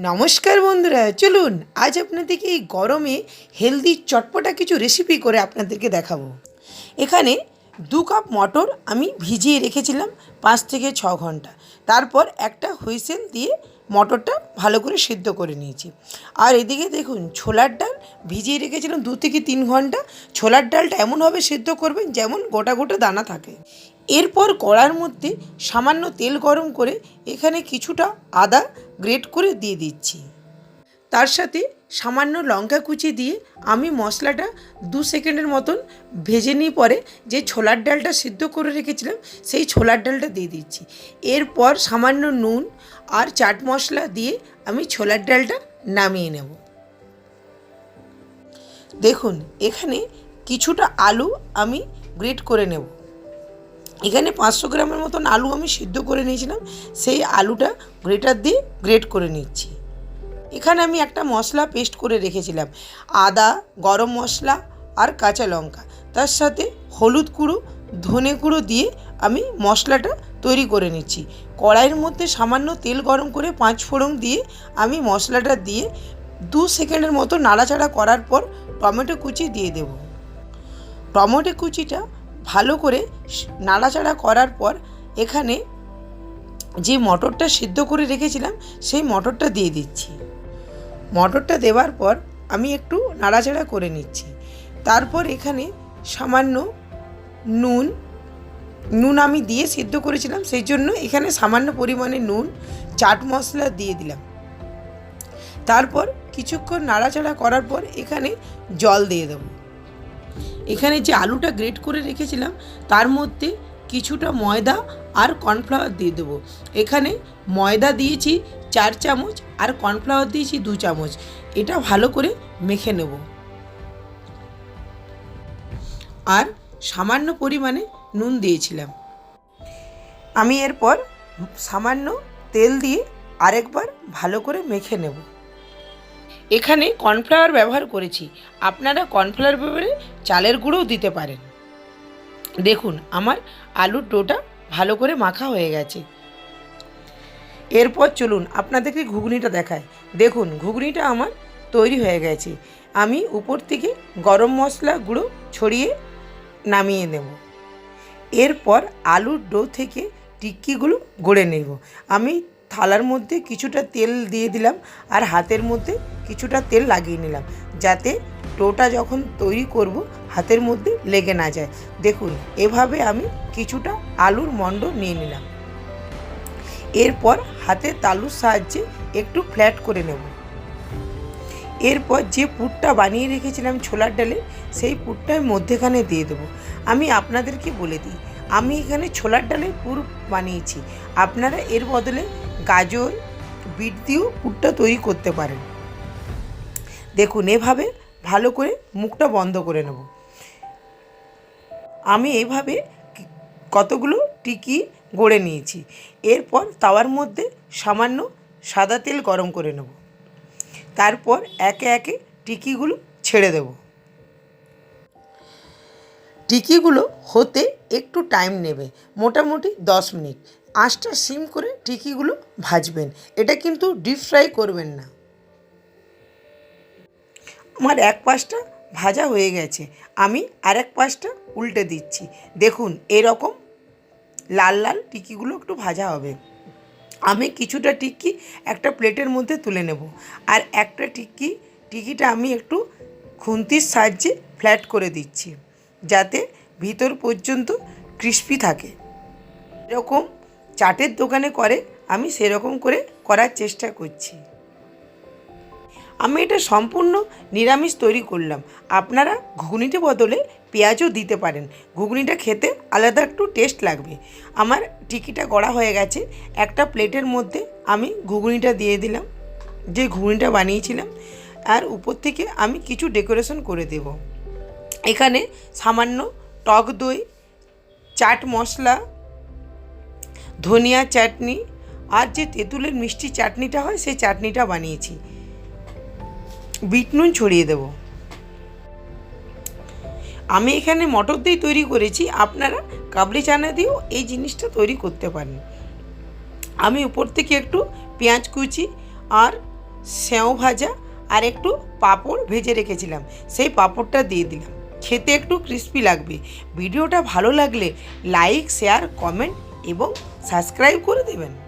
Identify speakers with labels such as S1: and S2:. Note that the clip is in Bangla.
S1: নমস্কার বন্ধুরা, চলুন আজ আপনাদেরকে এই গরমে হেলদি চটপটা কিছু রেসিপি করে আপনাদেরকে দেখাবো। এখানে 2 কাপ মটর আমি ভিজিয়ে রেখেছিলাম 5 থেকে 6 ঘন্টা। তারপর একটা হুইসেল দিয়ে মটরটা ভালো করে সিদ্ধ করে নিয়েছি। আর এদিকে দেখুন, ছোলার ডাল ভিজিয়ে রেখেছিলাম 2 থেকে 3 ঘন্টা। ছোলার ডালটা এমনভাবে সিদ্ধ করবেন যেমন গোটা গোটা দানা থাকে। এরপর কড়ার মধ্যে সামান্য তেল গরম করে এখানে কিছুটা আদা গ্রেট করে দিয়ে দিচ্ছি। তার সাথে সামান্য লঙ্কা কুচি দিয়ে আমি মশলাটা 2 সেকেন্ডের মতন ভেজে নিয়ে পরে যে ছোলার ডালটা সিদ্ধ করে রেখেছিলাম সেই ছোলার ডালটা দিয়ে দিচ্ছি। এরপর সামান্য নুন আর চাট মশলা দিয়ে আমি ছোলার ডালটা নামিয়ে নেব। দেখুন, এখানে কিছুটা আলু আমি গ্রেট করে নেব। এখানে 500 গ্রামের মতন আলু আমি সিদ্ধ করে নিয়েছিলাম, সেই আলুটা গ্রেটার দিয়ে গ্রেট করে নিচ্ছি। এখানে আমি একটা মশলা পেস্ট করে রেখেছিলাম, আদা, গরম মশলা আর কাঁচা লঙ্কা, তার সাথে হলুদ গুঁড়ো, ধনে গুঁড়ো দিয়ে আমি মশলাটা তৈরি করে নিচ্ছি। কড়াইয়ের মধ্যে সামান্য তেল গরম করে 5 ফোড়ন দিয়ে আমি মশলাটা দিয়ে 2 সেকেন্ডের মতো নাড়াচাড়া করার পর টমেটো কুচি দিয়ে দেব। টমেটো কুচিটা ভালো করে নাড়াচাড়া করার পর এখানে যে মটরটা সিদ্ধ করে রেখেছিলাম সেই মটরটা দিয়ে দিচ্ছি। মটরটা দেওয়ার পর আমি একটু নাড়াচাড়া করে নিচ্ছি। তারপর এখানে সামান্য নুন আমি দিয়ে সিদ্ধ করেছিলাম, সেই জন্য এখানে সামান্য পরিমাণে নুন, চাট মশলা দিয়ে দিলাম। তারপর কিছুক্ষণ নাড়াচাড়া করার পর এখানে জল দিয়ে দেবো। এখানে যে আলুটা গ্রেট করে রেখেছিলাম তার মধ্যে কিছুটা ময়দা আর কর্নফ্লাওয়ার দিয়ে দেবো। এখানে ময়দা দিয়েছি 4 চামচ আর কর্নফ্লাওয়ার দিয়েছি 2 চামচ। এটা ভালো করে মেখে নেব। আর সামান্য পরিমাণে নুন দিয়েছিলাম। আমি এরপর সামান্য তেল দিয়ে আরেকবার ভালো করে মেখে নেব। এখানে কর্নফ্লাওয়ার ব্যবহার করেছি, আপনারা কর্নফ্লাওয়ার ব্যবহারে চালের গুঁড়োও দিতে পারেন। দেখুন, আমার আলুর ডোটা ভালো করে মাখা হয়ে গেছে। এরপর চলুন আপনাদেরকে ঘুগনিটা দেখাই। দেখুন, ঘুগনিটা আমার তৈরি হয়ে গেছে। আমি উপর থেকে গরম মশলা গুঁড়ো ছড়িয়ে নামিয়ে নেব। এরপর আলুর ডো থেকে টিক্কিগুলো গড়ে নেব। আমি থালার মধ্যে কিছুটা তেল দিয়ে দিলাম আর হাতের মধ্যে কিছুটা তেল লাগিয়ে নিলাম, যাতে ডোটা যখন তৈরি করব হাতের মধ্যে লেগে না যায়। দেখুন, এভাবে আমি কিছুটা আলুর মণ্ড নিয়ে নিলাম। এরপর হাতের তালুর সাহায্যে একটু ফ্ল্যাট করে নেব। এরপর যে পুরটা বানিয়ে রেখেছিলাম ছোলার ডালে, সেই পুরটা মধ্যেখানে দিয়ে দেবো। আমি আপনাদেরকে বলে দিই, আমি এখানে ছোলার ডালের পুর বানিয়েছি। আপনারা এর বদলে গাজর, বিট দিয়েও পুরটা তৈরি করতে পারেন। দেখুন, এভাবে ভালো করে মুখটা বন্ধ করে নেব। আমি এইভাবে কতগুলো টিকি গড়ে নিয়েছি। এরপর তাওয়ার মধ্যে সামান্য সাদা তেল গরম করে নেব। তারপর একে একে টিকিগুলো ছেড়ে দেব। টিকিগুলো হতে একটু টাইম নেবে, মোটামুটি 10 মিনিট। আঁচটা সিম করে টিকিগুলো ভাজবেন, এটা কিন্তু ডিপ ফ্রাই করবেন না। আমার এক পাশটা ভাজা হয়ে গেছে, আমি আরেক পাশটা উল্টে দিচ্ছি। দেখুন, এরকম লাল লাল টিকিগুলো একটু ভাজা হবে। আমি কিছুটা টিক্কি একটা প্লেটের মধ্যে তুলে নেব। আর একটা টিকিটা আমি একটু খুন্তির সাহায্যে ফ্ল্যাট করে দিচ্ছি, যাতে ভিতর পর্যন্ত ক্রিস্পি থাকে। এরকম চাটের দোকানে করে আমি সেরকম করে করার চেষ্টা করছি। আমি এটা সম্পূর্ণ নিরামিষ তৈরি করলাম। আপনারা ঘুগনিতে বদলে পেঁয়াজও দিতে পারেন, ঘুগনিটা খেতে আলাদা একটু টেস্ট লাগবে। আমার টিকিটা গড়া হয়ে গেছে। একটা প্লেটের মধ্যে আমি ঘুগনিটা দিয়ে দিলাম, যে ঘুগনিটা বানিয়েছিলাম। আর উপর থেকে আমি কিছু ডেকোরেশন করে দেব। এখানে সামান্য টক দই, চাট মশলা, ধনিয়া চাটনি আর যে তেঁতুলের মিষ্টি চাটনিটা হয় সেই চাটনিটা বানিয়েছি। বিট নুন ছড়িয়ে দেব। আমি এখানে মটর দিয়ে তৈরি করেছি, আপনারা কাবলি চানা দিয়েও এই জিনিসটা তৈরি করতে পারেন। আমি উপর থেকে একটু পেঁয়াজ কুচি আর সেও ভাজা আর একটু পাঁপড় ভেজে রেখেছিলাম, সেই পাঁপড়টা দিয়ে দিলাম। খেতে একটু ক্রিস্পি লাগবে। ভিডিওটা ভালো লাগলে লাইক, শেয়ার, কমেন্ট এবং সাবস্ক্রাইব করে দেবেন।